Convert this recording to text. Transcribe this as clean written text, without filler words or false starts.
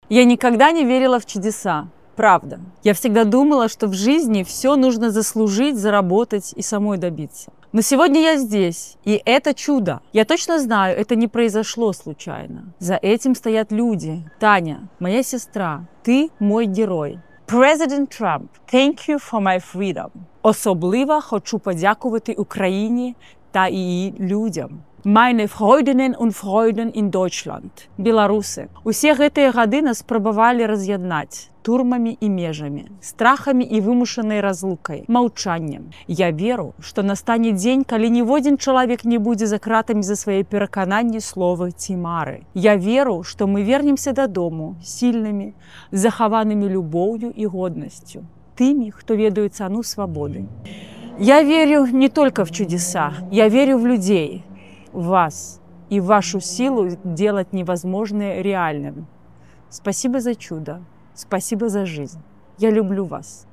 Я никогда не верила в чудеса. Правда. Я всегда думала, что в жизни все нужно заслужить, заработать и самой добиться. Но сегодня я здесь, и это чудо. Я точно знаю, это не произошло случайно. За этим стоят люди. Таня, моя сестра, ты мой герой. Президент Трамп, thank you for my freedom. Особливо хочу подякувати Україні та її людям. Meine Freundinnen und Freuden in Deutschland. Беларусы. Усе гэтыя гады нас спрабавалі раз'яднаць турмамі і межамі, страхамі і вымушанай разлукай, маўчаннем. Я веру, што настане дзень, калі ніводзін чалавек не будзе за кратамі за свае перакананні, словы ці мары. Я веру, што мы вернемся дадому сільнымі, захаванымі любоўю і годнасцю, тымі, хто ведаюць цану свабоды. Я верю не только в чудеса, я верю в людей, в вас и в вашу силу делать невозможное реальным. Спасибо за чудо, спасибо за жизнь. Я люблю вас.